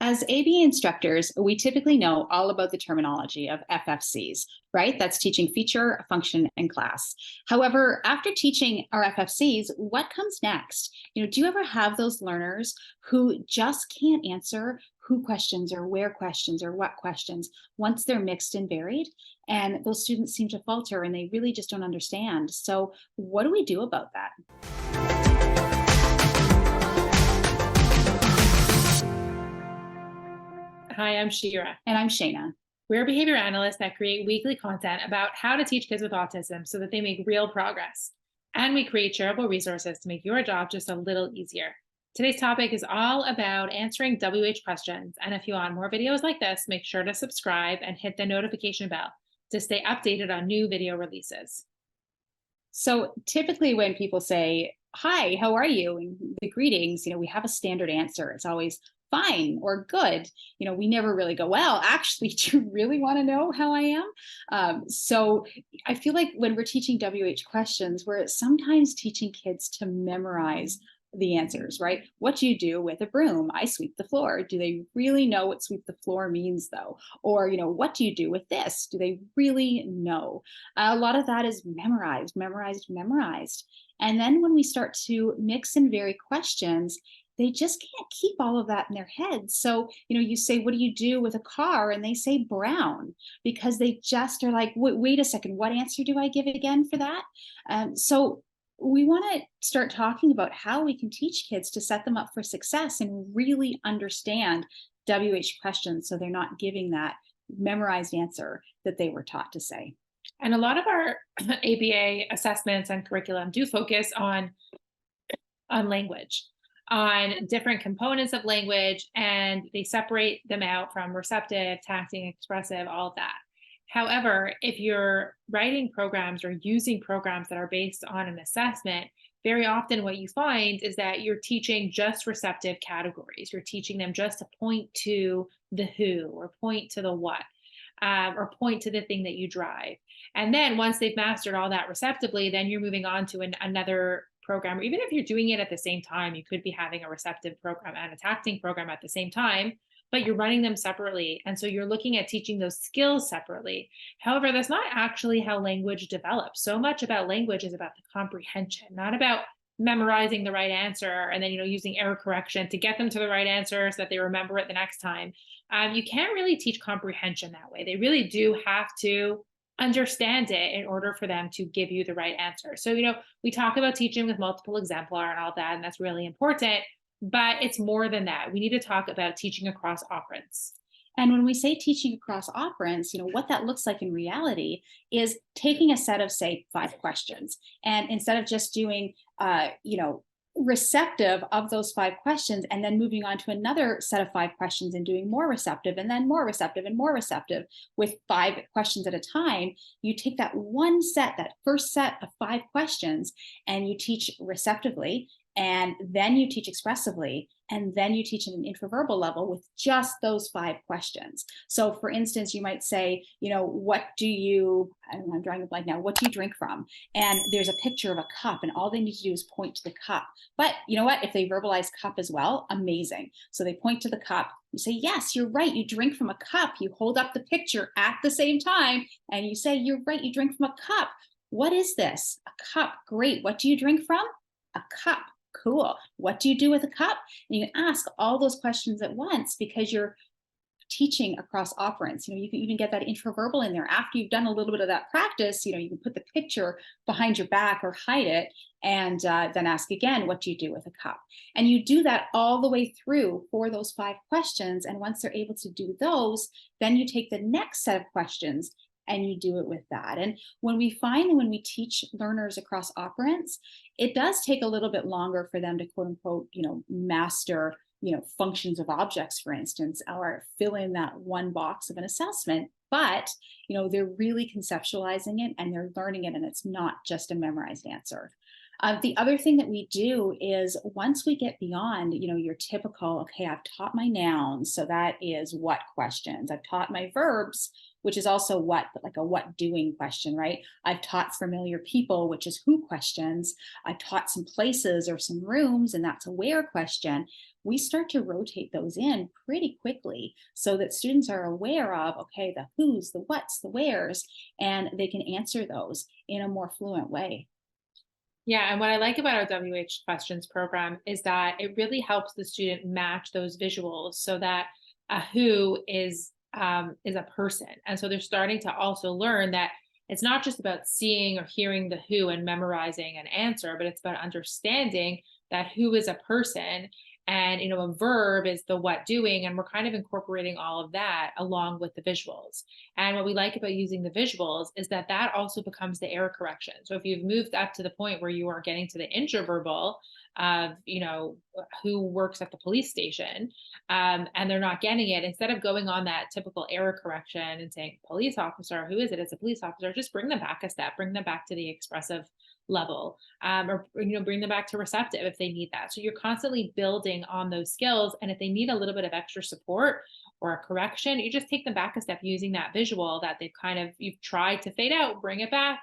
As ABA instructors, we typically know all about the terminology of FFCs, right? That's teaching feature, function, and class. However, after teaching our FFCs, what comes next? Do you ever have those learners who just can't answer who questions or where questions or what questions once they're mixed and varied? And those students seem to falter and they really just don't understand. So, what do we do about that? Hi, I'm Shira. And I'm Shayna. We're behavior analysts that create weekly content about how to teach kids with autism so that they make real progress. And we create shareable resources to make your job just a little easier. Today's topic is all about answering WH questions. And if you want more videos like this, make sure to subscribe and hit the notification bell to stay updated on new video releases. So typically when people say, "Hi, how are you?" and the greetings, we have a standard answer. It's always fine or good. We never really go, "Well, actually, do you really want to know how I am?" So I feel like when we're teaching WH questions, we're sometimes teaching kids to memorize the answers, right? What do you do with a broom? I sweep the floor. Do they really know what sweep the floor means, though? Or, what do you do with this? Do they really know? A lot of that is memorized, memorized, memorized. And then when we start to mix and vary questions, they just can't keep all of that in their heads. So, you say, "What do you do with a car?" And they say brown because they just are like, wait a second, what answer do I give again for that? So we want to start talking about how we can teach kids to set them up for success and really understand WH questions so they're not giving that memorized answer that they were taught to say. And a lot of our ABA assessments and curriculum do focus on language, on different components of language, and they separate them out from receptive, tacting, expressive, all of that. However, if you're writing programs or using programs that are based on an assessment, very often what you find is that you're teaching just receptive categories. You're teaching them just to point to the who or point to the what. Or point to the thing that you drive. And then once they've mastered all that receptively, then you're moving on to another program. Or even if you're doing it at the same time, you could be having a receptive program and a tacting program at the same time, but you're running them separately. And so you're looking at teaching those skills separately. However, that's not actually how language develops. So much about language is about the comprehension, not about memorizing the right answer and then using error correction to get them to the right answer so that they remember it the next time. You can't really teach comprehension that way. They really do have to understand it in order for them to give you the right answer. So, we talk about teaching with multiple exemplar and all that, and that's really important, but it's more than that. We need to talk about teaching across operants. And when we say teaching across operants, what that looks like in reality is taking a set of, say, 5 questions. And instead of just doing, receptive of those 5 questions and then moving on to another set of 5 questions and doing more receptive and then more receptive and more receptive with 5 questions at a time, you take that that first set of 5 questions, and you teach receptively, and then you teach expressively, and then you teach at an intraverbal level with just those 5 questions. So for instance, you might say, what do you, I'm drawing a blank now, what do you drink from? And there's a picture of a cup, and all they need to do is point to the cup. But you know what? If they verbalize cup as well, amazing. So they point to the cup. You say, "Yes, you're right. You drink from a cup." You hold up the picture at the same time, and you say, "You're right. You drink from a cup. What is this? A cup. Great. What do you drink from? A cup. Cool. What do you do with a cup?" And you can ask all those questions at once because you're teaching across operants. You can even get that intraverbal in there after you've done a little bit of that practice. You can put the picture behind your back or hide it, and then ask again, "What do you do with a cup?" And you do that all the way through for those 5 questions. And once they're able to do those, then you take the next set of questions and you do it with that. And when we teach learners across operants, it does take a little bit longer for them to quote unquote, master, functions of objects, for instance, or fill in that one box of an assessment. But, they're really conceptualizing it and they're learning it, and it's not just a memorized answer. The other thing that we do is once we get beyond, your typical, okay, I've taught my nouns, so that is what questions. I've taught my verbs, which is also what, but like a what doing question, right? I've taught familiar people, which is who questions. I've taught some places or some rooms, and that's a where question. We start to rotate those in pretty quickly so that students are aware of, okay, the who's, the what's, the where's, and they can answer those in a more fluent way. Yeah, and what I like about our WH questions program is that it really helps the student match those visuals so that a who is a person. And so they're starting to also learn that it's not just about seeing or hearing the who and memorizing an answer, but it's about understanding that who is a person. And a verb is the what doing, and we're kind of incorporating all of that along with the visuals. And what we like about using the visuals is that that also becomes the error correction. So if you've moved up to the point where you are getting to the interverbal of, who works at the police station, and they're not getting it, instead of going on that typical error correction and saying police officer, who is it? It's a police officer. Just bring them back a step, bring them back to the expressive level, or bring them back to receptive if they need that. So you're constantly building on those skills, and if they need a little bit of extra support or a correction, you just take them back a step using that visual that you've tried to fade out, bring it back,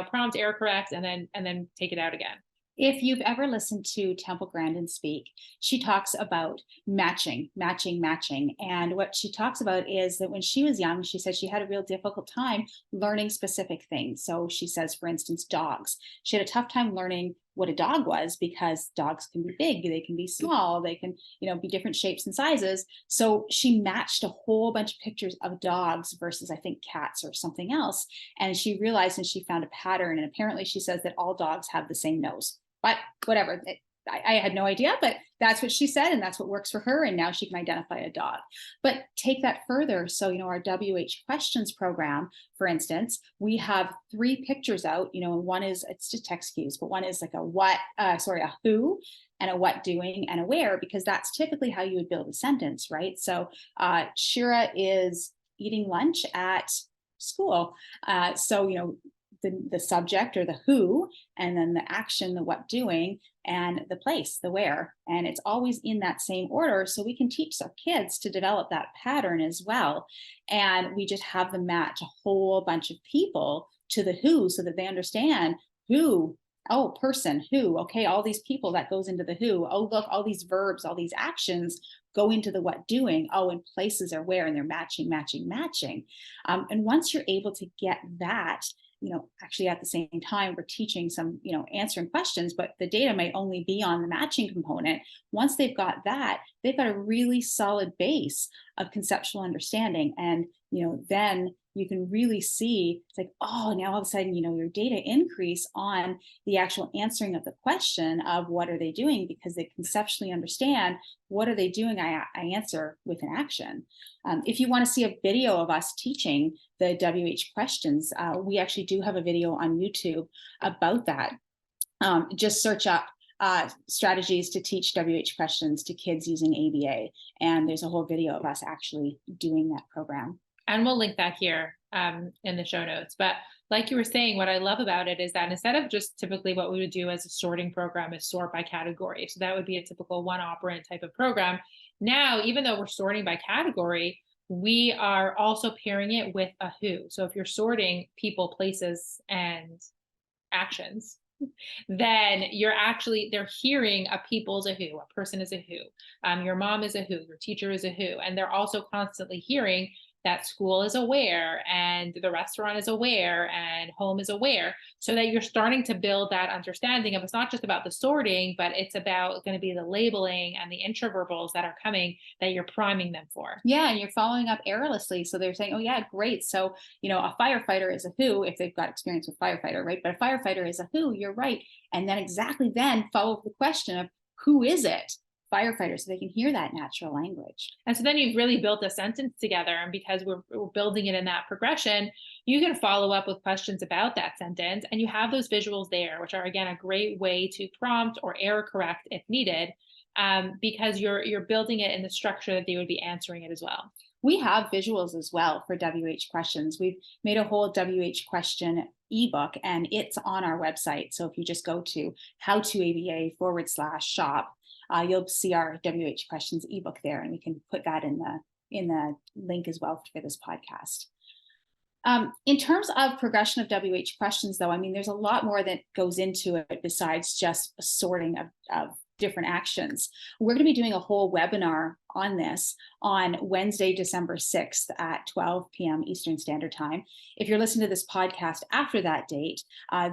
prompt, error correct, and then take it out again. If you've ever listened to Temple Grandin speak, she talks about matching, matching, matching. And what she talks about is that when she was young, she said she had a real difficult time learning specific things. So she says, for instance, dogs. She had a tough time learning what a dog was because dogs can be big, they can be small, they can, be different shapes and sizes. So she matched a whole bunch of pictures of dogs versus, I think, cats or something else. And she realized and she found a pattern. And apparently she says that all dogs have the same nose. But whatever, I had no idea, but that's what she said, and that's what works for her. And now she can identify a dog. But take that further. So, our WH questions program, for instance, we have 3 pictures out. And one is, it's just text cues, but one is like a who, and a what doing, and a where, because that's typically how you would build a sentence, right? So, Shira is eating lunch at school. The subject or the who, and then the action, the what doing, and the place, the where. And it's always in that same order. So we can teach our kids to develop that pattern as well. And we just have them match a whole bunch of people to the who so that they understand who. Oh, person, who, okay, all these people, that goes into the who. Oh, look, all these verbs, all these actions go into the what doing. Oh, and places are where, and they're matching, matching, matching. And once you're able to get that, actually at the same time, we're teaching some, answering questions, but the data might only be on the matching component. Once they've got that, they've got a really solid base of conceptual understanding. And, then you can really see it's like, oh, now all of a sudden, your data increase on the actual answering of the question of what are they doing, because they conceptually understand what are they doing. I answer with an action. If you want to see a video of us teaching the WH questions, we actually do have a video on YouTube about that. Just search up strategies to teach WH questions to kids using ABA. And there's a whole video of us actually doing that program. And we'll link that here in the show notes. But like you were saying, what I love about it is that instead of just typically what we would do as a sorting program is sort by category. So that would be a typical one operant type of program. Now, even though we're sorting by category, we are also pairing it with a who. So if you're sorting people, places, and actions, then they're hearing a people's a who, a person is a who, your mom is a who, your teacher is a who, and they're also constantly hearing that school is aware, and the restaurant is aware, and home is aware, so that you're starting to build that understanding of it's not just about the sorting, but it's about going to be the labeling and the interverbals that are coming that you're priming them for. Yeah, and you're following up errorlessly. So they're saying, oh, yeah, great. So, a firefighter is a who if they've got experience with firefighter, right? But a firefighter is a who, you're right. And then exactly then follow up the question of who is it? Firefighters, so they can hear that natural language. And so then you've really built a sentence together. And because we're building it in that progression, you can follow up with questions about that sentence. And you have those visuals there, which are, again, a great way to prompt or error correct if needed. because you're building it in the structure that they would be answering it as well. We have visuals as well for WH questions. We've made a whole WH question ebook, and it's on our website. So if you just go to howtoaba/shop, you'll see our WH questions ebook there, and we can put that in the link as well for this podcast. In terms of progression of WH questions, though, I mean, there's a lot more that goes into it besides just sorting of different actions. We're going to be doing a whole webinar on this on Wednesday, December 6th at 12 p.m. Eastern Standard Time. If you're listening to this podcast after that date,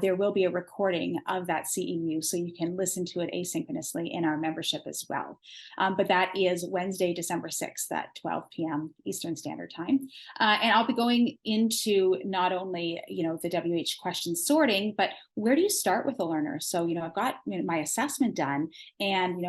there will be a recording of that CEU, so you can listen to it asynchronously in our membership as well. But that is Wednesday, December 6th at 12 p.m. Eastern Standard Time. And I'll be going into not only, the WH question sorting, but where do you start with a learner? So, I've got my assessment done, and,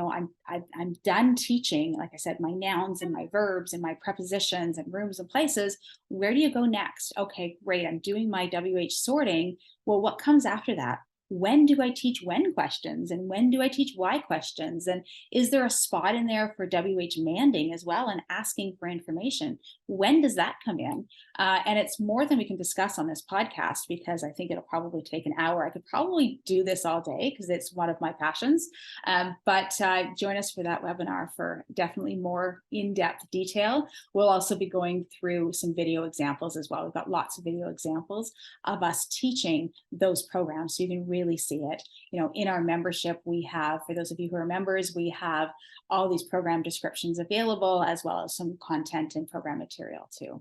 I'm done teaching, like I said, my nouns and my verbs and my prepositions and rooms and places. Where do you go next? Okay, great. I'm doing my WH sorting. Well, what comes after that? When do I teach when questions, and when do I teach why questions? And is there a spot in there for WH manding as well and asking for information? When does that come in? And it's more than we can discuss on this podcast, because I think it'll probably take an hour. I could probably do this all day because it's one of my passions. But join us for that webinar for definitely more in-depth detail. We'll also be going through some video examples as well. We've got lots of video examples of us teaching those programs, so you can really see it. In our membership, we have, for those of you who are members, we have all these program descriptions available, as well as some content and program material too.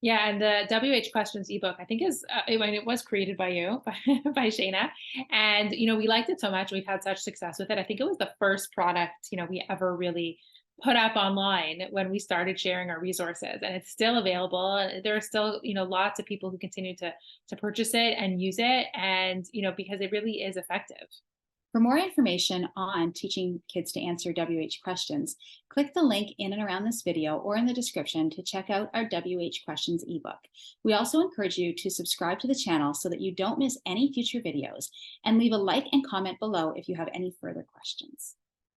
Yeah, and the WH questions ebook, I think it was created by you, by Shayna, and we liked it so much. We've had such success with it. I think it was the first product we ever really put up online when we started sharing our resources, and it's still available. There are still lots of people who continue to purchase it and use it, and because it really is effective. For more information on teaching kids to answer WH questions, click the link in and around this video or in the description to check out our WH questions ebook. We also encourage you to subscribe to the channel so that you don't miss any future videos, and leave a like and comment below if you have any further questions.